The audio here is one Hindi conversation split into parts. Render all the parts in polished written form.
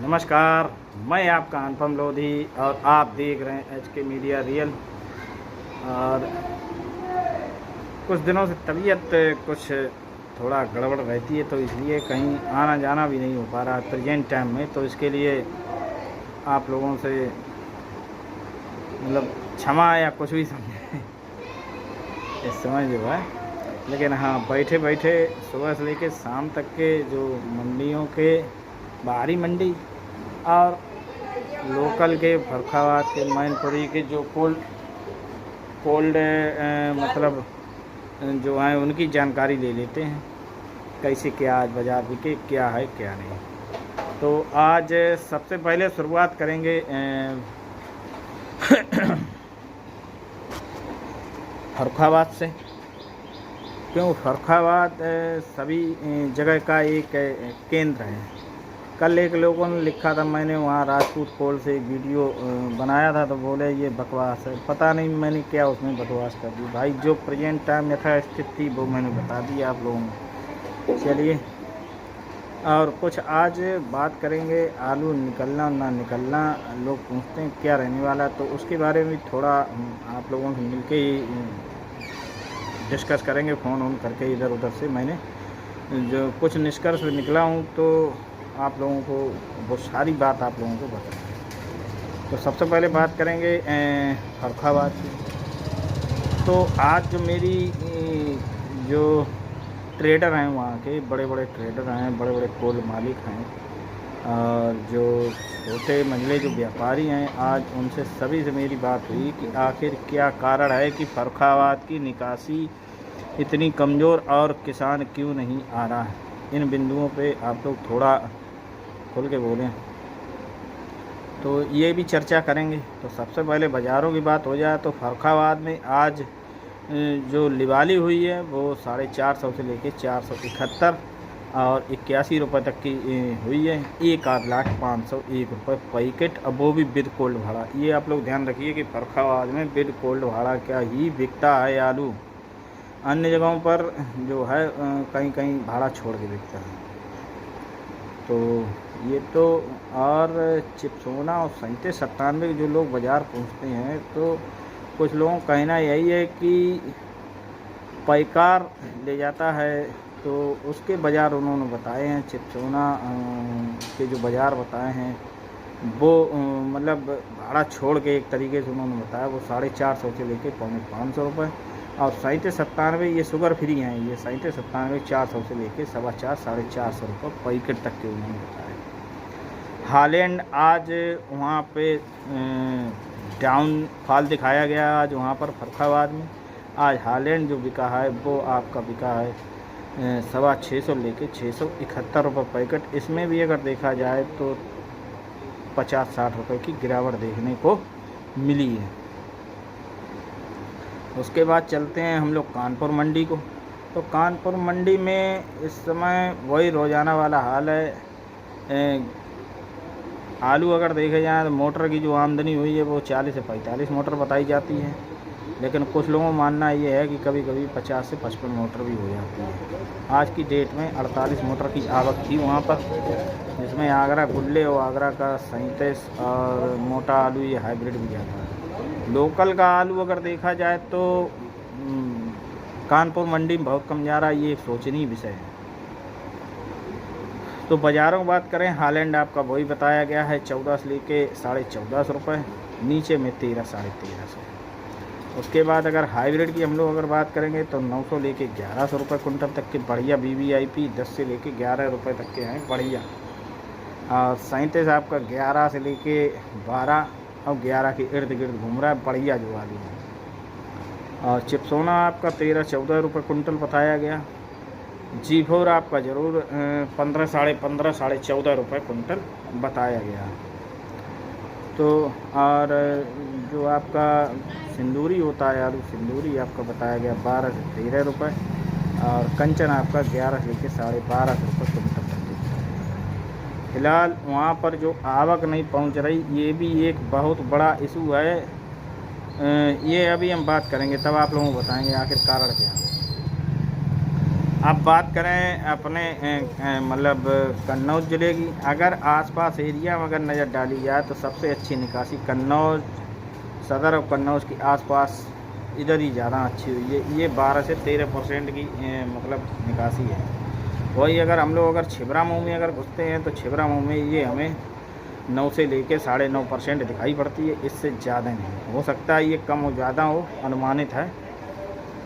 नमस्कार, मैं आपका अनुपम लोधी और आप देख रहे हैं एचके मीडिया रियल। और कुछ दिनों से तबीयत कुछ थोड़ा गड़बड़ रहती है, तो इसलिए कहीं आना जाना भी नहीं हो पा रहा प्रेजेंट टाइम में। तो इसके लिए आप लोगों से मतलब क्षमा या कुछ भी समझे इस समझ जो है। लेकिन हाँ, बैठे बैठे सुबह से लेकर शाम तक के जो मंडियों के बाहरी मंडी और लोकल के फर्रुखाबाद के मैनपुरी के जो कोल्ड मतलब जो हैं उनकी जानकारी ले लेते हैं, कैसे क्या आज बाज़ार बिके, क्या है क्या नहीं। तो आज सबसे पहले शुरुआत करेंगे फर्रुखाबाद से, क्यों फर्रुखाबाद सभी जगह का एक केंद्र है। कल एक लोगों ने लिखा था, मैंने वहाँ राजपूत कोल से एक वीडियो बनाया था, तो बोले ये बकवास है। पता नहीं मैंने क्या उसमें बकवास कर दी भाई। जो प्रेजेंट टाइम यथास्थिति थी वो मैंने बता दी आप लोगों को। चलिए, और कुछ आज बात करेंगे आलू निकलना ना निकलना, लोग पूछते हैं क्या रहने वाला, तो उसके बारे में थोड़ा आप लोगों से मिल के ही डिस्कस करेंगे। फ़ोन ऑन करके इधर उधर से मैंने जो कुछ निष्कर्ष निकला हूँ, तो आप लोगों को वो सारी बात आप लोगों को बताएंगे। तो सबसे पहले बात करेंगे फर्रुखाबाद की। तो आज जो मेरी जो ट्रेडर हैं, वहाँ के बड़े बड़े ट्रेडर हैं, बड़े बड़े कोल मालिक हैं, और जो छोटे मंझले जो व्यापारी हैं, आज उनसे सभी से मेरी बात हुई कि आखिर क्या कारण है कि फर्रुखाबाद की निकासी इतनी कमज़ोर और किसान क्यों नहीं आ रहा है। इन बिंदुओं पे आप लोग थोड़ा खुल के बोलें, तो ये भी चर्चा करेंगे। तो सबसे पहले बाज़ारों की बात हो जाए तो फर्रुखाबाद में आज जो लिवाली हुई है वो 450 से लेके 471 और 81 रुपये तक की हुई है। 1,05,101 रुपये पैकेट, अब वो भी विद कोल्ड भाड़ा। ये आप लोग ध्यान रखिए कि फर्रुखाबाद में विद कोल्ड भाड़ा क्या ही बिकता है आलू। अन्य जगहों पर जो है कहीं कहीं भाड़ा छोड़ के बिकता है। तो ये तो, और चिप्सोना और 37-97 जो लोग बाज़ार पहुँचते हैं, तो कुछ लोगों का कहना यही है कि पैकार ले जाता है, तो उसके बाज़ार उन्होंने बताए हैं। चिप्सोना के जो बाज़ार बताए हैं वो मतलब भाड़ा छोड़ के एक तरीके से उन्होंने बताया, वो 450 से लेके 550 रुपये। और 37-97 ये शुगर फ्री हैं, ये 37-97 400 से लेके 425 450 रुपये पैकेट तक के उन्होंने बताया। हालैंड आज वहाँ पे डाउनफॉल दिखाया गया आज वहाँ पर फर्रुखाबाद में। आज हालैंड जो बिका है वो आपका बिका है 625 लेके 671 रुपये पैकेट। इसमें भी अगर देखा जाए तो 50-60 रुपये की गिरावट देखने को मिली है। उसके बाद चलते हैं हम लोग कानपुर मंडी को। तो कानपुर मंडी में इस समय वही रोज़ाना वाला हाल है। आलू अगर देखे जाए तो मोटर की जो आमदनी हुई है वो 40 से 45 मोटर बताई जाती है, लेकिन कुछ लोगों का मानना ये है कि कभी कभी 50 से 55 मोटर भी हो जाती है। आज की डेट में 48 मोटर की आवक थी वहाँ पर, जिसमें आगरा गुल्ले और आगरा का 37 और मोटा आलू ये हाइब्रिड भी जाता है। लोकल का आलू अगर देखा जाए तो कानपुर मंडी में बहुत कम जा रहा है, ये एक सोचनीय विषय है। तो बाज़ारों की बात करें, हालैंड आपका वही बताया गया है 14 से लेके 14.5 रुपये, नीचे में 13 साढ़े 1300। उसके बाद अगर हाइब्रिड की हम लोग अगर बात करेंगे तो 900 लेके 1100 रुपये कुंटल तक के बढ़िया VVIP 10 से लेके 11 रुपये तक के हैं बढ़िया। और 37 आपका 11 से लेके 12 और 11 के इर्द गिर्द घूम रहा है बढ़िया जो आलू है। और चिप्सोना आपका 13-14 रुपये कुंटल बताया गया। G4 आपका ज़रूर 15 साढ़े 14 रुपये कुंटल बताया गया। तो और जो आपका सिंदूरी होता है आलू, सिंदूरी आपका बताया गया 12 से 13 रुपये, और कंचन आपका 11 से लेकर 12.5 रुपये कुंटल तक। फिलहाल वहाँ पर जो आवक नहीं पहुँच रही, ये भी एक बहुत बड़ा इशू है। ये अभी हम बात करेंगे, तब आप लोगों को बताएंगे आखिर कारण क्या है। अब बात करें अपने मतलब कन्नौज ज़िले की। अगर आसपास एरिया में अगर नज़र डाली जाए तो सबसे अच्छी निकासी कन्नौज सदर और कन्नौज के आसपास इधर ही ज़्यादा अच्छी हुई है। ये 12 से 13% की मतलब निकासी है। वही अगर हम लोग अगर छिबरा मुँह में अगर घुसते हैं तो छिबरा मुँह में ये हमें 9 से लेके 9.5% दिखाई पड़ती है, इससे ज़्यादा नहीं। हो सकता है ये कम हो ज़्यादा हो, अनुमानित है।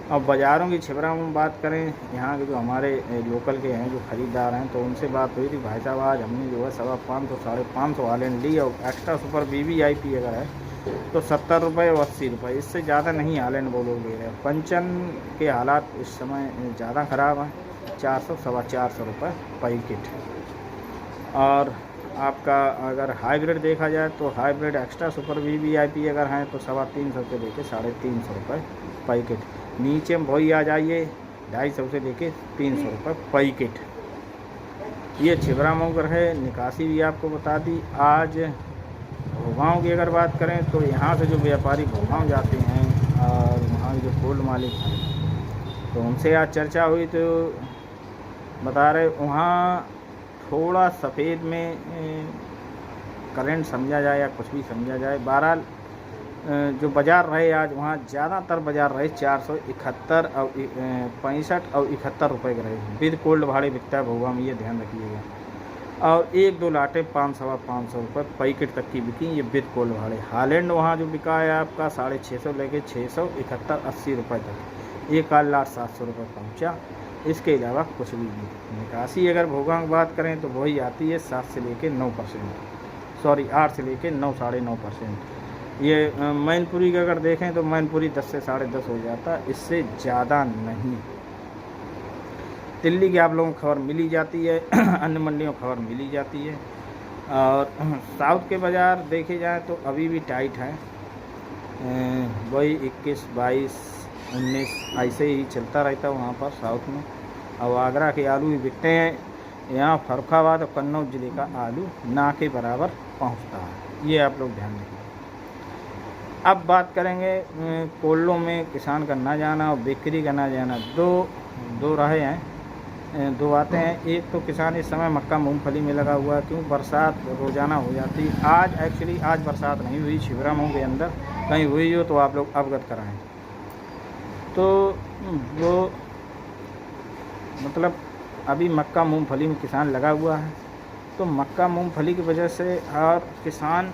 अब बाज़ारों की छिबरा में बात करें, यहाँ के जो हमारे लोकल के हैं जो ख़रीदार हैं, तो उनसे बात हुई थी, भाई साहब आज हमने जो है 550 550 हालैंड ली और एक्स्ट्रा सुपर VVIP अगर है तो 70 रुपये और 80 रुपये, इससे ज़्यादा नहीं हालैंड वो लोग ले रहे हैं। पंचन के हालात इस समय ज़्यादा ख़राब हैं, 400 450 रुपये पैकेट। और आपका अगर हाइब्रिड देखा जाए तो हाइब्रिड एक्स्ट्रा सुपर VVIP अगर हैं तो 350 से लेके 350 रुपये पैकेट। नीचे में वही आ जाइए 250 से लेके 300 रुपये पैकेट। ये छिबरा मोगर है। निकासी भी आपको बता दी। आज भोगांव की अगर बात करें तो यहाँ से जो व्यापारी भोगांव जाते हैं और वहाँ के जो गोल्ड मालिक हैं तो उनसे आज चर्चा हुई तो बता रहे वहाँ थोड़ा सफ़ेद में करंट समझा जाए या कुछ भी समझा जाए, बहरहाल जो बाज़ार रहे आज वहाँ ज़्यादातर बाज़ार रहे 471 और 65 और 71 रुपये के रहे। विद कोल्ड भाड़े बिकता है भोगा में, ये ध्यान रखिएगा। और 1-2 लाटें 500 रुपये पैकेट तक की बिकी, ये विद कोल्ड भाड़े। हालैंड वहाँ जो बिका है आपका 650 लेके 671 80 रुपये तक, 1 लाट 700 रुपये पहुँचा। इसके अलावा कुछ भी नहीं। निकासी अगर भोगा की बात करें तो वही आती है 7 से लेके 9%, सॉरी 8 से लेके 9 9.5%। ये मैनपुरी का अगर देखें तो मैनपुरी 10 से 10.5 हो जाता, इससे ज़्यादा नहीं। दिल्ली की आप लोगों को खबर मिली जाती है, अन्य मंडियों को खबर मिली जाती है। और साउथ के बाज़ार देखे जाए तो अभी भी टाइट है, वही 21, 22, 19 ऐसे ही चलता रहता वहाँ पर साउथ में। और आगरा के आलू भी बिकते हैं, यहाँ फर्रुखाबाद और कन्नौज ज़िले का आलू ना के बराबर पहुँचता है, ये आप लोग ध्यान रखें। अब बात करेंगे कोल्डों में किसान का ना जाना और बिक्री का ना जाना। दो राहें हैं, दो बातें हैं। एक तो किसान इस समय मक्का मूंगफली में लगा हुआ है, क्यों बरसात रोज़ाना हो जाती है। आज बरसात नहीं हुई छिबरा मुँह के अंदर, कहीं हुई हो तो आप लोग अवगत कराएं। तो वो मतलब अभी मक्का मूंगफली में किसान लगा हुआ है, तो मक्का मूंगफली की वजह से और किसान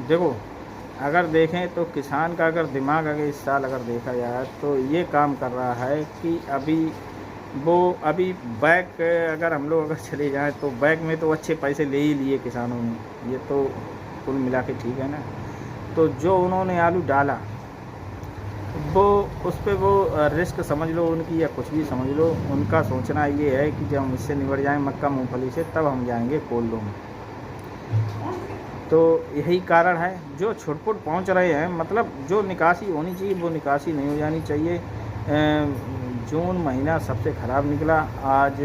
देखो अगर देखें तो किसान का अगर दिमाग अगर इस साल अगर देखा जाए तो ये काम कर रहा है कि अभी बैग अगर हम लोग अगर चले जाएं तो बैग में तो अच्छे पैसे ले ही लिए किसानों ने, ये तो कुल मिला के ठीक है ना। तो जो उन्होंने आलू डाला वो उस पर वो रिस्क समझ लो उनकी या कुछ भी समझ लो, उनका सोचना ये है कि जब हम इससे निबट जाएँ मक्का मूँगफली से तब हम जाएंगे कोल्डों में। तो यही कारण है जो छुटपुट पहुंच रहे हैं, मतलब जो निकासी होनी चाहिए वो निकासी नहीं हो जानी चाहिए। जून महीना सबसे ख़राब निकला। आज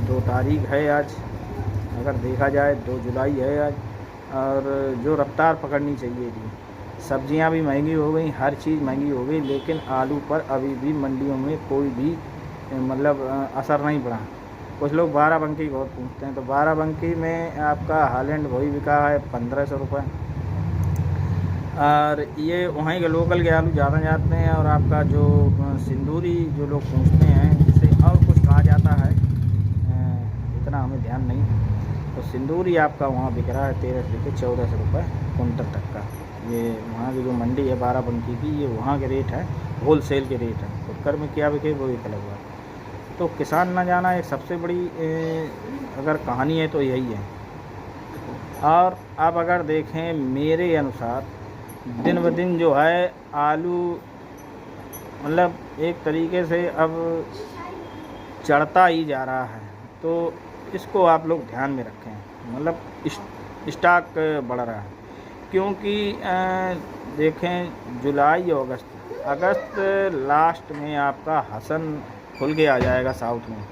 2 तारीख है, आज अगर देखा जाए 2 जुलाई है आज। और जो रफ्तार पकड़नी चाहिए थी, सब्जियां भी महंगी हो गई, हर चीज़ महंगी हो गई, लेकिन आलू पर अभी भी मंडियों में कोई भी मतलब असर नहीं पड़ा। कुछ लोग बाराबंकी बहुत पूछते हैं, तो बाराबंकी में आपका हालैंड वही बिका है 1500 रुपये। और ये वहीं के लोकल के आलू ज़्यादा जाते हैं। और आपका जो सिंदूरी जो लोग पूछते हैं, जिसे और कुछ कहा जाता है, इतना हमें ध्यान नहीं, तो सिंदूरी आपका वहाँ बिक रहा है 1300 से 1400 रुपये कुंटल तक का। ये वहाँ की जो मंडी है बाराबंकी की, ये वहाँ के रेट है, होल सेल के रेट है। फुटकर में क्या बिके वो एक अलग बात। तो किसान ना जाना एक सबसे बड़ी अगर कहानी है तो यही है। और अब अगर देखें मेरे अनुसार दिन ब दिन जो है आलू मतलब एक तरीके से अब चढ़ता ही जा रहा है, तो इसको आप लोग ध्यान में रखें। मतलब स्टॉक बढ़ रहा है, क्योंकि देखें जुलाई और अगस्त लास्ट में आपका हसन खुल के आ जाएगा साउथ में।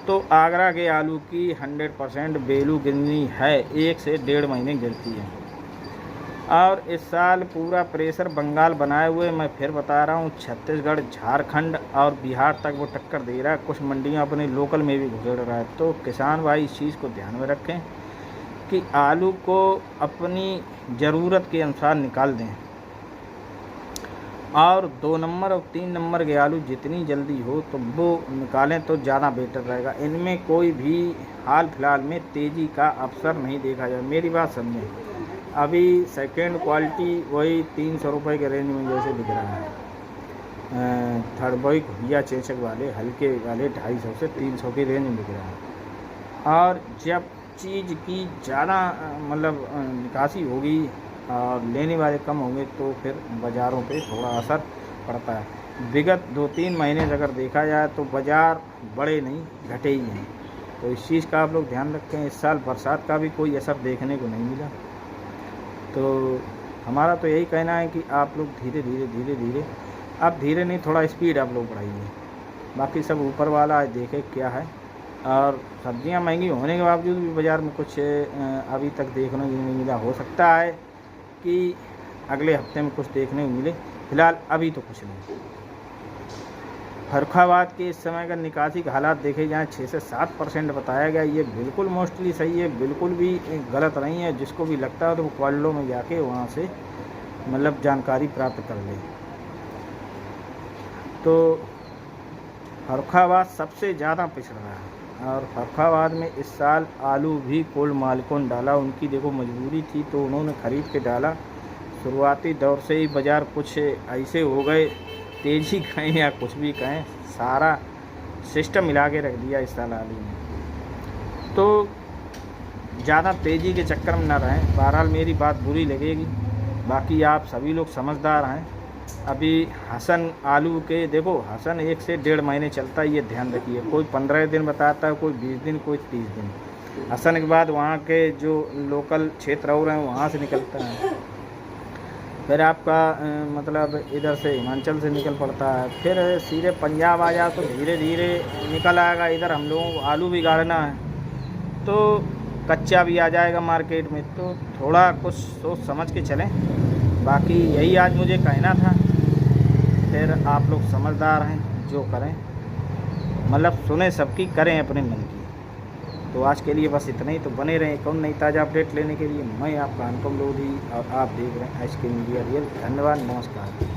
तो आगरा के आलू की 100% वैल्यू गिरनी है, 1 से 1.5 महीने गिरती है। और इस साल पूरा प्रेशर बंगाल बनाए हुए, मैं फिर बता रहा हूँ, छत्तीसगढ़, झारखंड और बिहार तक वो टक्कर दे रहा है। कुछ मंडियाँ अपने लोकल में भी घुसेड़ रहा है। तो किसान भाई इस चीज़ को ध्यान में रखें कि आलू को अपनी ज़रूरत के अनुसार निकाल दें, और 2 नंबर और 3 नंबर के आलू जितनी जल्दी हो तो वो निकालें तो ज़्यादा बेटर रहेगा। इनमें कोई भी हाल फिलहाल में तेज़ी का अवसर नहीं देखा जाए, मेरी बात समझें। अभी सेकंड क्वालिटी वही 300 रुपये के रेंज में जैसे बिक रहा है। थर्ड बॉय घुड़िया चेचक वाले हल्के वाले 250 से 300 की रेंज में बिक रहा है। और जब चीज़ की ज़्यादा मतलब निकासी होगी और लेने वाले कम होंगे तो फिर बाज़ारों पे थोड़ा असर पड़ता है। विगत 2-3 महीने से अगर देखा जाए तो बाज़ार बड़े नहीं घटे ही हैं। तो इस चीज़ का आप लोग ध्यान रखें। इस साल बरसात का भी कोई असर देखने को नहीं मिला। तो हमारा तो यही कहना है कि आप लोग धीरे धीरे अब धीरे नहीं, थोड़ा स्पीड आप लोग बढ़ाइए। बाकी सब ऊपर वाला देखे क्या है। और सब्जियां महंगी होने के बावजूद भी बाज़ार में कुछ अभी तक देखने को नहीं मिला। हो सकता है कि अगले हफ्ते में कुछ देखने को मिले, फिलहाल अभी तो कुछ नहीं। फर्रुखाबाद के इस समय का निकासी के हालात देखे जाएँ 6 से 7% बताया गया। ये बिल्कुल मोस्टली सही है, बिल्कुल भी गलत नहीं है। जिसको भी लगता है तो वो क्वालिटी में जाके वहाँ से मतलब जानकारी प्राप्त कर ले। तो फर्रुखाबाद सबसे ज़्यादा पिछड़ रहा है, और फर्रुखाबाद में इस साल आलू भी कोल मालिकों ने डाला। उनकी देखो मजबूरी थी तो उन्होंने ख़रीद के डाला। शुरुआती दौर से ही बाज़ार कुछ ऐसे हो गए, तेज़ी कहें या कुछ भी कहें, सारा सिस्टम मिला के रख दिया इस साल आलू में। तो ज़्यादा तेज़ी के चक्कर में ना रहें। बहरहाल मेरी बात बुरी लगेगी, बाकी आप सभी लोग समझदार हैं। अभी हसन आलू के देखो, हसन 1 से 1.5 महीने चलता है, ये ध्यान रखिए। कोई 15 दिन बताता है, कोई 20 दिन, कोई 30 दिन। हसन के बाद वहाँ के जो लोकल क्षेत्र और हैं वहाँ से निकलता है। फिर आपका मतलब इधर से हिमाचल से निकल पड़ता है, फिर सीधे पंजाब आ जाए तो धीरे धीरे निकल आएगा। इधर हम लोगों को आलू भी गाड़ना है तो कच्चा भी आ जाएगा मार्केट में। तो थोड़ा कुछ सोच समझ के चलें। बाकी यही आज मुझे कहना था। फिर आप लोग समझदार हैं, जो करें मतलब सुने सबकी, करें अपने मन की। तो आज के लिए बस इतना ही। तो बने रहें कौन नई ताज़ा अपडेट लेने के लिए। मैं आपका अनुपम लोधी और आप देख रहे हैं एचके मीडिया रियल। धन्यवाद, नमस्कार।